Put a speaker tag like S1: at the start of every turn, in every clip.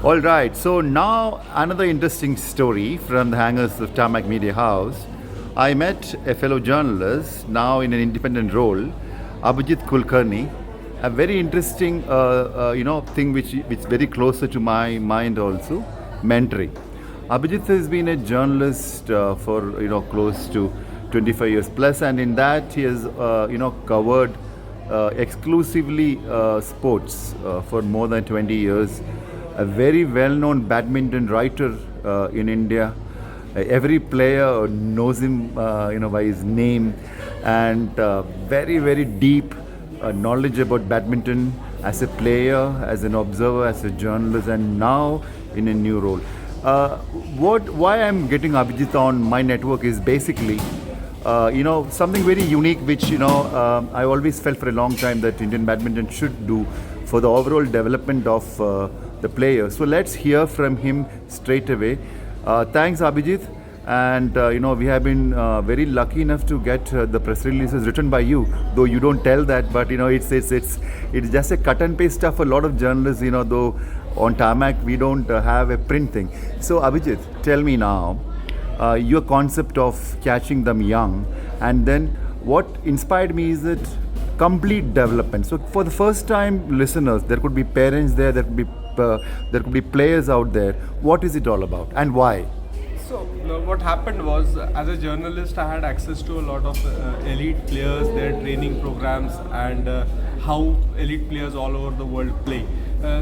S1: All right, so now another interesting story from the hangars of Tarmac Media House. I met a fellow journalist, now in an independent role, Abhijit Kulkarni. A very interesting, thing which very closer to my mind also, mentoring. Abhijit has been a journalist for close to 25 years plus, and in that he has covered exclusively sports for more than 20 years. A very well-known badminton writer in India. Every player knows him, by his name, and very, very deep knowledge about badminton as a player, as an observer, as a journalist, and now in a new role. Why I'm getting Abhijit on my network is basically something very unique, which I always felt for a long time that Indian badminton should do for the overall development of the player. So let's hear from him straight away. Thanks, Abhijit. And we have been very lucky enough to get the press releases written by you, though you don't tell that. But it's just a cut and paste stuff for a lot of journalists. Though on tarmac we don't have a print thing. So Abhijit, tell me now, your concept of catching them young, and then what inspired me is that complete development. So for the first time listeners, there could be parents there could be players out there. What is it all about and why?
S2: So what happened was, as a journalist, I had access to a lot of elite players, their training programs, and how elite players all over the world play.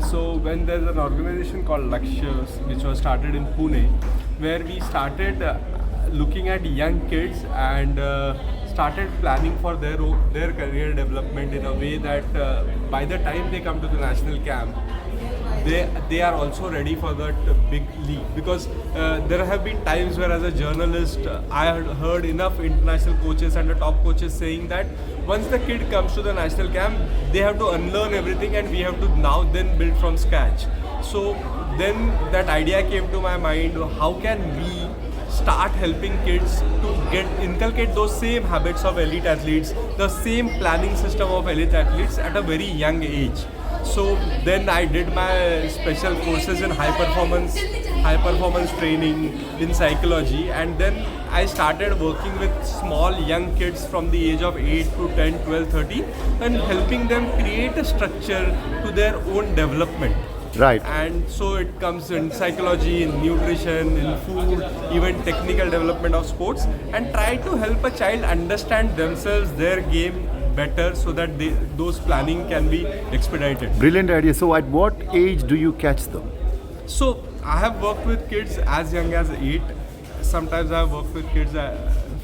S2: So when there's an organization called Lakshya, which was started in Pune, where we started looking at young kids and started planning for their career development in a way that by the time they come to the national camp, they are also ready for that big league. Because there have been times where, as a journalist, I had heard enough international coaches and the top coaches saying that once the kid comes to the national camp, they have to unlearn everything and we have to now then build from scratch. So then that idea came to my mind: how can we start helping kids to inculcate those same habits of elite athletes, the same planning system of elite athletes at a very young age. So then I did my special courses in high performance training, in psychology, and then I started working with small young kids from the age of 8 to 10, 12, 13, and helping them create a structure to their own development.
S1: Right.
S2: And so it comes in psychology, in nutrition, in food, even technical development of sports, and try to help a child understand themselves, their game better, so that those planning can be expedited.
S1: Brilliant idea. So at what age do you catch them?
S2: So I have worked with kids as young as 8. Sometimes I have worked with kids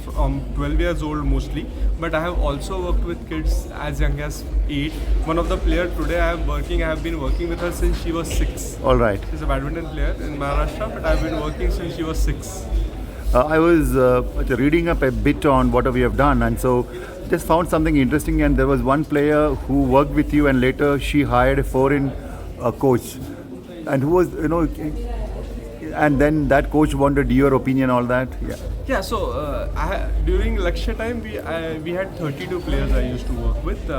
S2: from 12 years old mostly, but I have also worked with kids as young as 8. One of the players today I have been working with her since she was 6.
S1: All right.
S2: She's a badminton player in Maharashtra, but I've been working since she was 6.
S1: I was reading up a bit on what we have done, and so just found something interesting. And there was one player who worked with you, and later she hired a foreign coach, and who was and then that coach wanted your opinion, all that.
S2: Yeah. So during Lakshya time, we had 32 players I used to work with.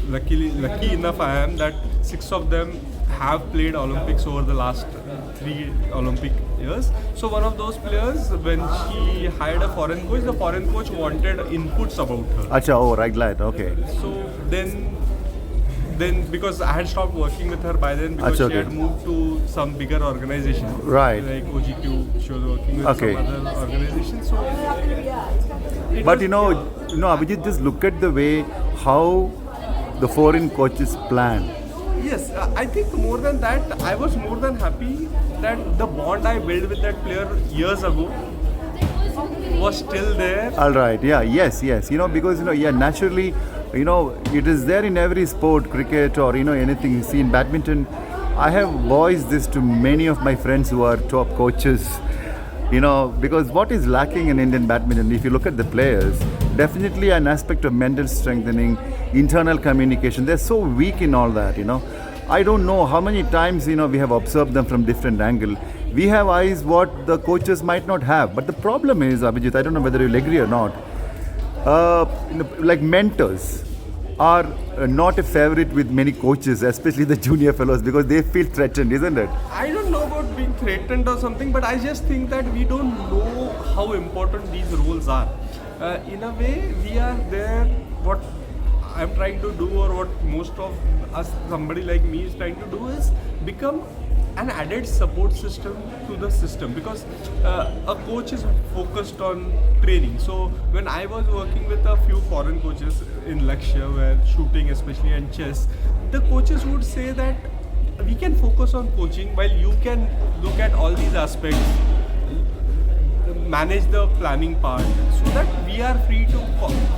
S2: Lucky enough I am that 6 of them have played Olympics over the last 3 Olympic years. So one of those players, when she hired a foreign coach, the foreign coach wanted inputs about her.
S1: Acha, oh, right, glad. Okay.
S2: So then because I had stopped working with her by then, because
S1: Achha,
S2: she had moved to some bigger organization,
S1: right,
S2: like OGQ. She was working with some other organizations. So
S1: but Abhijit, just look at the way how the foreign coaches plan.
S2: Yes, I think more than that, I was more than happy that the bond I built with that player years ago was still there.
S1: All right, yes. Because naturally, it is there in every sport, cricket or anything. You see, in badminton, I have voiced this to many of my friends who are top coaches. Because what is lacking in Indian badminton, if you look at the players, definitely an aspect of mental strengthening, internal communication. They're so weak in all that. I don't know how many times we have observed them from different angle. We have eyes what the coaches might not have. But the problem is, Abhijit, I don't know whether you'll agree or not. Like mentors, are not a favorite with many coaches, especially the junior fellows, because they feel threatened, isn't it?
S2: I don't know about being threatened or something, but I just think that we don't know how important these roles are. In a way, we are there. What I'm trying to do, or what most of us, somebody like me, is trying to do, is become an added support system to the system, because a coach is focused on training. So when I was working with a few foreign coaches in Lakshya, where shooting especially and chess, the coaches would say that we can focus on coaching while you can look at all these aspects, manage the planning part, so that we are free to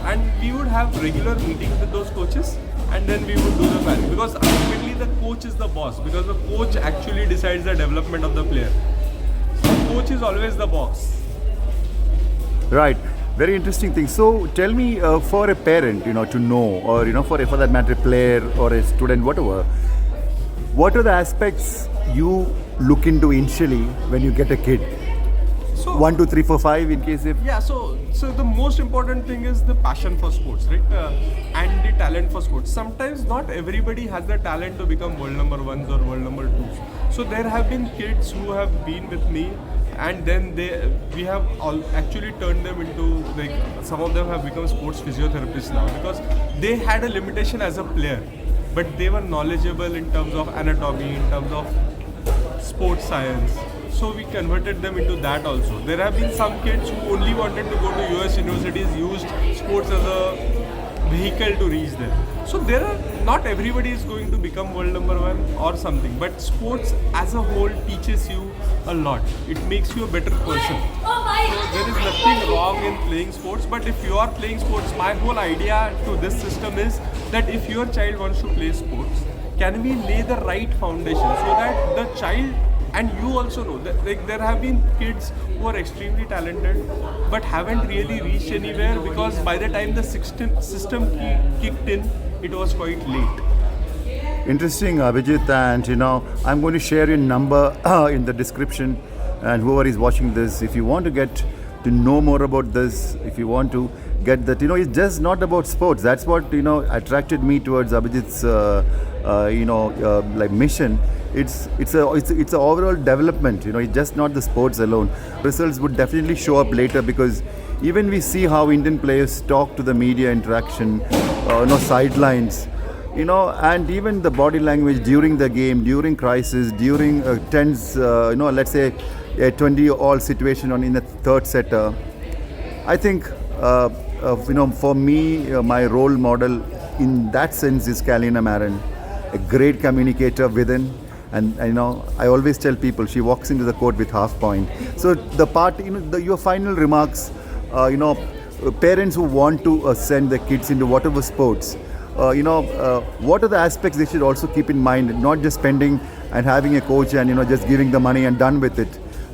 S2: and we would have regular meetings with those coaches, and then we would do the planning, because ultimately the coach is the boss, because the coach actually decides the development of the player. So the coach is always the boss.
S1: Right. Very interesting thing. So tell me, for a parent, to know, or for that matter, a player or a student, whatever, what are the aspects you look into initially when you get a kid?
S2: So
S1: 1, 2, 3, 4, 5 in case if.
S2: yeah, so the most important thing is the passion for sports, right? And the talent for sports. Sometimes not everybody has the talent to become world number ones or world number twos. So there have been kids who have been with me, and then we have all actually turned them into, like, some of them have become sports physiotherapists now, because they had a limitation as a player, but they were knowledgeable in terms of anatomy, in terms of sports science. So we converted them into that also. There have been some kids who only wanted to go to US universities, used sports as a vehicle to reach there. So not everybody is going to become world number one or something, but sports as a whole teaches you a lot. It makes you a better person. So there is nothing wrong in playing sports, but if you are playing sports, my whole idea to this system is that if your child wants to play sports, can we lay the right foundation so that the child, and you also know that, like, there have been kids who are extremely talented but haven't really reached anywhere, because by the time the system kicked in, it was quite late.
S1: Interesting, Abhijit, and I'm going to share your number in the description, and whoever is watching this, if you want to get to know more about this, if you want to get that, it's just not about sports. That's what attracted me towards Abhijit's like mission. It's a overall development. It's just not the sports alone. Results would definitely show up later, because even we see how Indian players talk to the media interaction, sidelines, and even the body language during the game, during crisis, during tense, let's say a 20-all situation in the third setter. I think, for me, my role model in that sense is Kalina Marin, a great communicator within. And I always tell people she walks into the court with half point. So the part, your final remarks, parents who want to send their kids into whatever sports, what are the aspects they should also keep in mind? Not just spending and having a coach and just giving the money and done with it,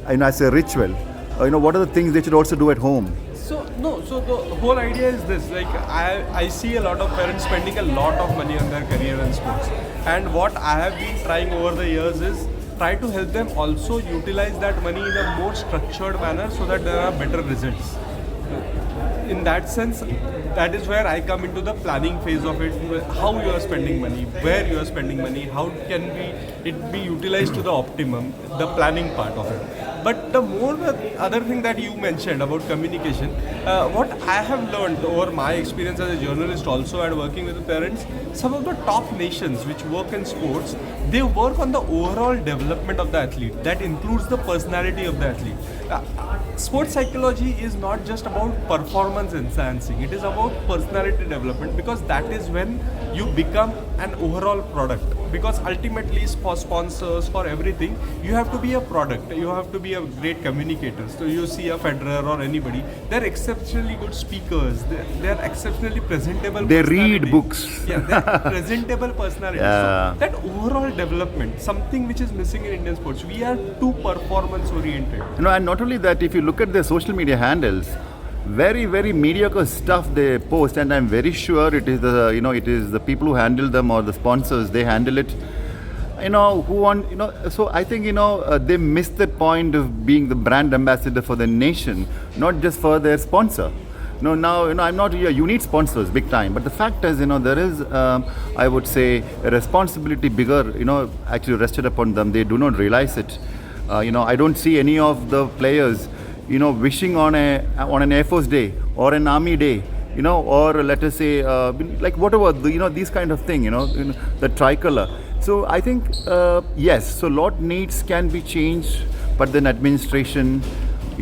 S1: as a ritual. What are the things they should also do at home?
S2: So the whole idea is this, like, I see a lot of parents spending a lot of money on their career in sports, and what I have been trying over the years is try to help them also utilize that money in a more structured manner, so that there are better results. In that sense, that is where I come into the planning phase of it, how you are spending money, where you are spending money, how can it be utilized to the optimum, the planning part of it. But the other thing that you mentioned about communication, what I have learned over my experience as a journalist also and working with the parents, some of the top nations which work in sports, they work on the overall development of the athlete. That includes the personality of the athlete. Sports psychology is not just about performance enhancing, it is about personality development, because that is when you become an overall product. Because ultimately, for sponsors, for everything, you have to be a product, you have to be a great communicator. So you see a Federer or anybody, they're exceptionally good speakers, they're exceptionally presentable.
S1: They read books.
S2: Yeah, they're presentable personalities.
S1: Yeah.
S2: So that overall development, something which is missing in Indian sports. We are too performance oriented.
S1: And not only that, if you look at their social media handles, very, very mediocre stuff they post, and I'm very sure it is the people who handle them, or the sponsors, they handle it, who want, so I think, they missed the point of being the brand ambassador for the nation, not just for their sponsor. No, now I'm not. Yeah, you need sponsors, big time. But the fact is, there is, I would say, a responsibility bigger, actually rested upon them. They do not realize it. I don't see any of the players, wishing on an Air Force Day or an Army Day, or let us say, like whatever, these kind of thing, the tricolor. So I think yes. So lot needs can be changed, but then administration.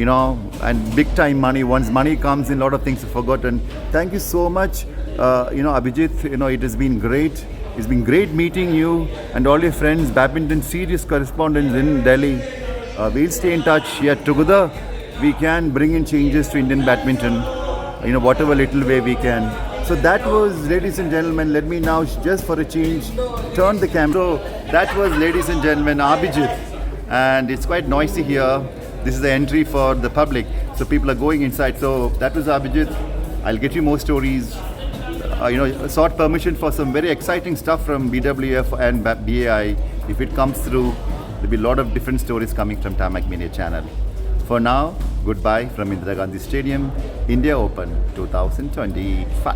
S1: And big time money. Once money comes in, a lot of things are forgotten. Thank you so much, Abhijit. It has been great. It's been great meeting you and all your friends, badminton serious correspondents in Delhi. We'll stay in touch. Yeah, together we can bring in changes to Indian badminton. Whatever little way we can. So that was, ladies and gentlemen. Let me now, just for a change, turn the camera. So that was, ladies and gentlemen, Abhijit, and it's quite noisy here. This is the entry for the public, so people are going inside. So that was Abhijit. I'll get you more stories. Sought permission for some very exciting stuff from BWF and BAI. If it comes through, there'll be a lot of different stories coming from Tarmac Media Channel. For now, goodbye from Indira Gandhi Stadium, India Open 2025.